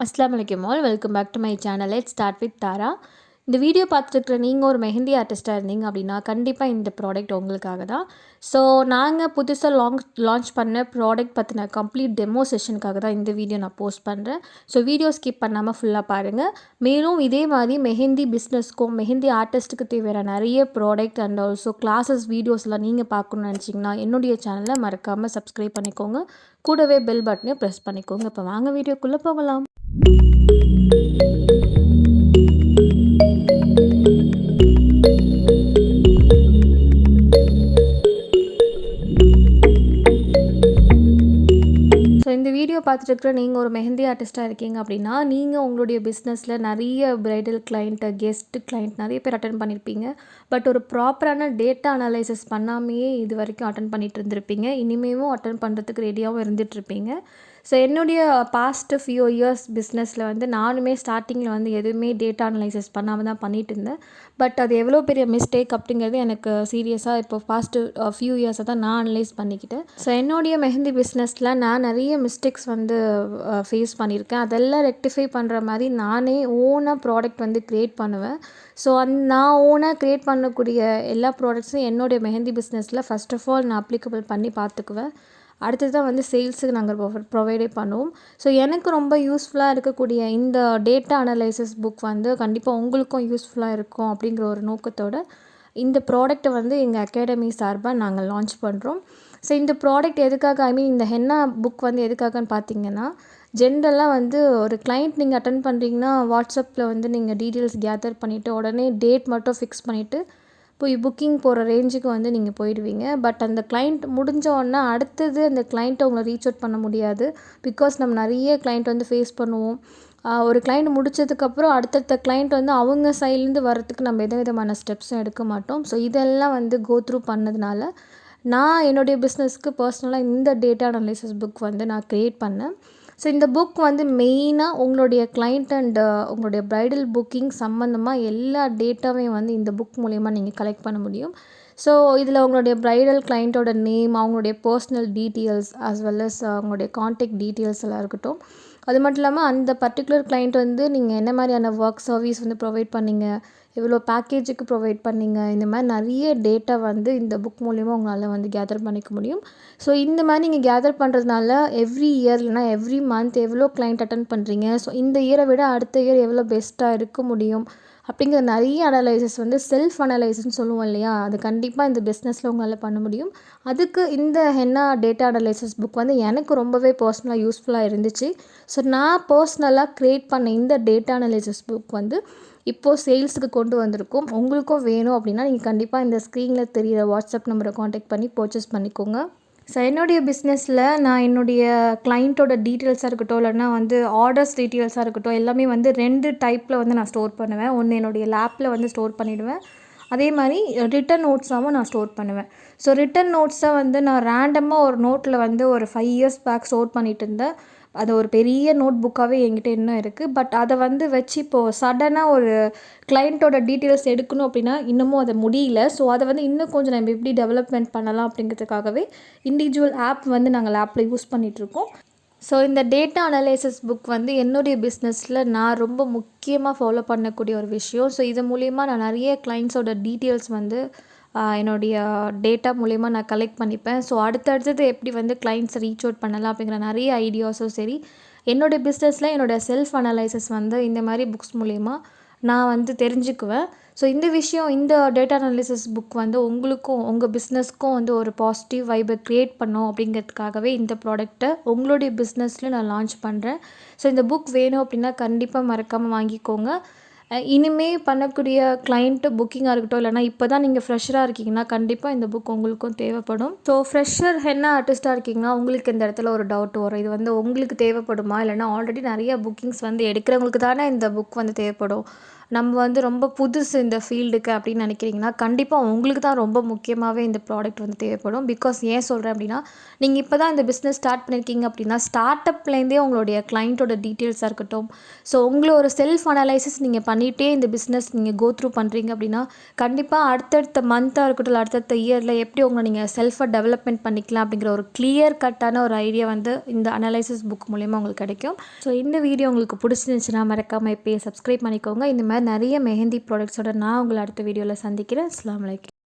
Assalamu alaikum all. Welcome back to my channel. Let's start with Tara. இந்த video பார்த்துட்டு நீங்கள் ஒரு மெஹந்தி ஆர்டிஸ்ட்டாக இருந்தீங்க அப்படின்னா கண்டிப்பாக இந்த ப்ராடக்ட் உங்களுக்காக தான். ஸோ நாங்கள் புதுசாக லான்ச் பண்ண ப்ராடக்ட் பற்றின கம்ப்ளீட் டெமோ செஷனுக்காக தான் இந்த வீடியோ நான் போஸ்ட் பண்ணுறேன். ஸோ வீடியோ ஸ்கிப் பண்ணாமல் ஃபுல்லாக பாருங்கள். மேலும் இதே மாதிரி மெஹந்தி பிஸ்னஸ்க்கும் மெஹந்தி ஆர்டிஸ்ட்டுக்கு தேவையான நிறைய ப்ராடக்ட் அண்ட் ஆல்சோ கிளாஸஸ் வீடியோஸ்லாம் நீங்கள் பார்க்கணுன்னு நினச்சிங்கன்னா என்னுடைய சேனலை மறக்காமல் சப்ஸ்கிரைப் பண்ணிக்கோங்க. கூடவே பெல் பட்டனையும் ப்ரெஸ் பண்ணிக்கோங்க. இப்போ வாங்க வீடியோக்குள்ளே போகலாம். இந்த வீடியோ பார்த்துட்டு நீங்கள் ஒரு மெஹந்தி ஆர்டிஸ்ட்டாக இருக்கீங்க அப்படின்னா நீங்கள் உங்களுடைய பிஸ்னஸில் நிறைய பிரைடல் கிளைண்ட் கெஸ்ட் கிளைண்ட் நிறைய பேர் அட்டன் பண்ணியிருப்பீங்க. பட் ஒரு ப்ராப்பரான டேட்டா அனலைசிஸ் பண்ணாமையே இது வரைக்கும் அட்டன் பண்ணிகிட்டு இருந்திருப்பீங்க. இனிமேலும் அட்டன் பண்ணுறதுக்கு ரெடியாகவும் இருந்துகிட்ருப்பீங்க. ஸோ என்னுடைய பாஸ்ட்டு ஃபியூ இயர்ஸ் பிஸ்னஸில் வந்து நானுமே ஸ்டார்டிங்கில் வந்து எதுவுமே டேட்டா அனலைசிஸ் பண்ணாமல் தான் பண்ணிகிட்டு இருந்தேன். பட் அது எவ்வளோ பெரிய மிஸ்டேக் அப்படிங்கிறது எனக்கு சீரியஸாக இப்போ பாஸ்ட்டு ஃபியூ இயர்ஸாக தான் நான் அனலைஸ் பண்ணிக்கிட்டேன். ஸோ என்னுடைய மெஹந்தி பிஸ்னஸில் நான் நிறைய மிஸ்டேக்ஸ் வந்து ஃபேஸ் பண்ணியிருக்கேன். அதெல்லாம் ரெக்டிஃபை பண்ணுற மாதிரி நானே ஓனாக ப்ராடக்ட் வந்து க்ரியேட் பண்ணுவேன். ஸோ நான் ஓனாக க்ரியேட் பண்ணக்கூடிய எல்லா ப்ராடக்ட்ஸும் என்னுடைய மெஹந்தி பிஸ்னஸில் ஃபஸ்ட் ஆஃப் ஆல் நான் அப்ளிகபிள் பண்ணி பார்த்துக்குவேன். அடுத்தது தான் வந்து சேல்ஸுக்கு நாங்கள் ப்ரொவைடே பண்ணுவோம். ஸோ எனக்கு ரொம்ப யூஸ்ஃபுல்லாக இருக்கக்கூடிய இந்த டேட்டா அனலைசிஸ் புக் வந்து கண்டிப்பாக உங்களுக்கும் யூஸ்ஃபுல்லாக இருக்கும் அப்படிங்கிற ஒரு நோக்கத்தோடு இந்த ப்ராடக்ட்டை வந்து எங்கள் அகாடமி சார்பாக நாங்கள் லான்ச் பண்ணுறோம். ஸோ இந்த ப்ராடக்ட் எதுக்காக இந்த ஹென்னா புக் வந்து எதுக்காகன்னு பார்த்தீங்கன்னா, ஜென்ரலாக வந்து ஒரு கிளைண்ட் நீங்கள் அட்டன் பண்ணுறீங்கன்னா வாட்ஸ்அப்பில் வந்து நீங்கள் டீட்டெயில்ஸ் கேதர் பண்ணிவிட்டு உடனே டேட் மட்டும் ஃபிக்ஸ் பண்ணிவிட்டு போய் புக்கிங் போகிற ரேஞ்சுக்கு வந்து நீங்கள் போயிடுவீங்க. பட் அந்த கிளைண்ட் முடிஞ்ச உடனே அடுத்தது அந்த கிளைண்ட்டை உங்களை ரீச் அவுட் பண்ண முடியாது. பிகாஸ் நம்ம நிறைய கிளைண்ட் வந்து ஃபேஸ் பண்ணுவோம். ஒரு கிளைண்ட் முடித்ததுக்கப்புறம் அடுத்தடுத்த கிளைண்ட் வந்து அவங்க சைட்லேருந்து வரத்துக்கு நம்ம எந்த விதமான ஸ்டெப்ஸும் எடுக்க மாட்டோம். ஸோ இதெல்லாம் வந்து கோ த்ரூ பண்ணதுனால நான் என்னுடைய பிஸ்னஸ்க்கு பர்சனலாக இந்த டேட்டா அனலைசிஸ் புக் வந்து நான் க்ரியேட் பண்ணேன். ஸோ இந்த புக் வந்து மெயினாக உங்களுடைய கிளைண்ட் அண்ட் உங்களுடைய ப்ரைடல் புக்கிங் சம்மந்தமாக எல்லா டேட்டாவையும் வந்து இந்த புக் மூலயமா நீங்கள் கலெக்ட் பண்ண முடியும். ஸோ இதில் உங்களுடைய ப்ரைடல் கிளைண்ட்டோட நேம், அவங்களுடைய personal details as well as அவங்களுடைய கான்டாக்ட் டீட்டெயில்ஸ் எல்லாம் இருக்கட்டும். அது மட்டும் இல்லாமல் அந்த பர்டிகுலர் கிளைண்ட் வந்து நீங்கள் என்ன மாதிரியான ஒர்க் சர்வீஸ் வந்து ப்ரொவைட் பண்ணீங்க, எவ்வளோ பேக்கேஜுக்கு ப்ரொவைட் பண்ணிங்க, இந்த மாதிரி நிறைய டேட்டா வந்து இந்த புக் மூலிமா உங்களால் வந்து கேதர் பண்ணிக்க முடியும். ஸோ இந்த மாதிரி நீங்கள் கேதர் பண்ணுறதுனால எவ்ரி இயர் இல்லைனா எவ்ரி மந்த் எவ்வளோ கிளைண்ட் அட்டன் பண்ணுறீங்க, ஸோ இந்த இயரை விட அடுத்த இயர் எவ்வளோ பெஸ்ட்டாக இருக்க முடியும் அப்படிங்கிற நிறைய அனலைசிஸ் வந்து செல்ஃப் அனலைசிஸ்ன்னு சொல்லுவோம் இல்லையா, அது கண்டிப்பாக இந்த பிஸ்னஸில் உங்களால் பண்ண முடியும். அதுக்கு இந்த ஹென்னா டேட்டா அனலைசிஸ் புக் வந்து எனக்கு ரொம்பவே பர்சனலாக யூஸ்ஃபுல்லாக இருந்துச்சு. ஸோ நான் பர்சனலாக க்ரியேட் பண்ண இந்த டேட்டா அனலைசிஸ் புக் வந்து இப்போது சேல்ஸுக்கு கொண்டு வந்திருக்கோம். உங்களுக்கும் வேணும் அப்படின்னா நீங்கள் கண்டிப்பாக இந்த ஸ்க்ரீனில் தெரிகிற வாட்ஸ்அப் நம்பரை காண்டாக்ட் பண்ணி பர்ச்சேஸ் பண்ணிக்கோங்க. ஸோ என்னுடைய பிஸ்னஸில் நான் என்னுடைய கிளைண்ட்டோட டீட்டெயில்ஸாக இருக்கட்டும், இல்லைனா வந்து ஆர்டர்ஸ் டீட்டெயில்ஸாக இருக்கட்டும், எல்லாமே வந்து 2 டைப்பில் வந்து நான் ஸ்டோர் பண்ணுவேன். ஒன்று என்னுடைய லேப்பில் வந்து ஸ்டோர் பண்ணிவிடுவேன். அதே மாதிரி ரிட்டன் நோட்ஸாகவும் நான் ஸ்டோர் பண்ணுவேன். ஸோ ரிட்டன் நோட்ஸை வந்து நான் ரேண்டமாக ஒரு நோட்டில் வந்து ஒரு 5 இயர்ஸ் பேக் ஸ்டோர் பண்ணிகிட்டு இருந்தேன். அது ஒரு பெரிய நோட் புக்காகவே என்கிட்ட இன்னும் இருக்குது. பட் அதை வந்து வச்சு இப்போது சடனாக ஒரு கிளைண்ட்டோட டீட்டெயில்ஸ் எடுக்கணும் அப்படின்னா இன்னமும் அதை முடியல. ஸோ அதை வந்து இன்னும் கொஞ்சம் நம்ம எப்படி டெவலப்மெண்ட் பண்ணலாம் அப்படிங்கிறதுக்காகவே இண்டிவிஜுவல் ஆப் வந்து நாங்கள் ஆப்பில் யூஸ் பண்ணிகிட்ருக்கோம். ஸோ இந்த டேட்டா அனலைசிஸ் புக் வந்து என்னுடைய பிஸ்னஸில் நான் ரொம்ப முக்கியமாக ஃபாலோ பண்ணக்கூடிய ஒரு விஷயம். ஸோ இது மூலிமா நான் நிறைய கிளைண்ட்ஸோட டீட்டெயில்ஸ் வந்து என்னுடைய டேட்டா மூலயமா நான் கலெக்ட் பண்ணிப்பேன். ஸோ அடுத்தடுத்தது எப்படி வந்து கிளைண்ட்ஸை ரீச் அவுட் பண்ணலாம் அப்படிங்கிற நிறைய ஐடியாஸும் சரி, என்னுடைய பிஸ்னஸில் என்னோடய செல்ஃப் அனலைசிஸ் வந்து இந்த மாதிரி புக்ஸ் மூலயமா நான் வந்து தெரிஞ்சுக்குவேன். ஸோ இந்த விஷயம், இந்த டேட்டா அனலைசிஸ் புக் வந்து உங்களுக்கும் உங்கள் பிஸ்னஸ்க்கும் வந்து ஒரு பாசிட்டிவ் வைபை க்ரியேட் பண்ணோம் அப்படிங்கிறதுக்காகவே இந்த ப்ராடக்ட்டை உங்களுடைய பிஸ்னஸில் நான் லான்ச் பண்ணுறேன். ஸோ இந்த புக் வேணும் அப்படின்னா கண்டிப்பாக மறக்காமல் வாங்கிக்கோங்க. இனிமேல் பண்ணக்கூடிய கிளைண்ட்டு புக்கிங்காக இருக்கட்டும், இல்லைனா இப்போ தான் நீங்கள் ஃப்ரெஷராக இருக்கீங்கன்னா கண்டிப்பாக இந்த புக் உங்களுக்கும் தேவைப்படும். ஸோ ஃப்ரெஷர் ஹென்னா ஆர்டிஸ்ட்டாக இருக்கீங்கன்னா உங்களுக்கு இந்த இடத்துல ஒரு டவுட் வரும். இது வந்து உங்களுக்கு தேவைப்படுமா, இல்லைனா ஆல்ரெடி நிறைய புக்கிங்ஸ் வந்து எடுக்கிறவங்களுக்கு தானே இந்த புக் வந்து தேவைப்படும். நம்ம வந்து ரொம்ப புதுசு இந்த ஃபீல்டுக்கு அப்படின்னு நினைக்கிறீங்கன்னா, கண்டிப்பா உங்களுக்கு தான் ரொம்ப முக்கியமாவே இந்த ப்ராடக்ட் வந்து தேவைப்படும். பிகாஸ் ஏன் சொல்றேன் அப்படின்னா, நீங்க இப்ப தான் இந்த பிசினஸ் ஸ்டார்ட் பண்ணியிருக்கீங்க அப்படின்னா, ஸ்டார்ட் அப்லேருந்தே உங்களுடைய கிளையண்ட்டோட டீட்டெயில்ஸா இருக்கட்டும், ஸோ உங்கள ஒரு செல்ஃப் அனலைசிஸ் நீங்க பண்ணிட்டே இந்த பிசினஸ் நீங்க கோ த்ரூ பண்றீங்க அப்படின்னா, கண்டிப்பா அடுத்தடுத்த மந்த்தா இருக்கட்டும், இல்ல அடுத்தடுத்த இயர்ல எப்படி உங்கள நீங்க செல்ஃபா டெவலப்மெண்ட் பண்ணிக்கலாம் அப்படிங்கிற ஒரு கிளியர் கட்டான ஒரு ஐடியா வந்து இந்த அனலைசிஸ் புக் மூலியமா உங்களுக்கு கிடைக்கும். ஸோ இந்த வீடியோ உங்களுக்கு பிடிச்சிருந்துச்சுன்னா மறக்காம இப்பயே சப்ஸ்கிரைப் பண்ணிக்கோங்க. இந்த மாதிரி நிறைய மெஹந்தி ப்ராடக்ட்ஸோட நான் உங்களை அடுத்த வீடியோவில் சந்திக்கிறேன். அஸ்ஸலாமு அலைக்கும்.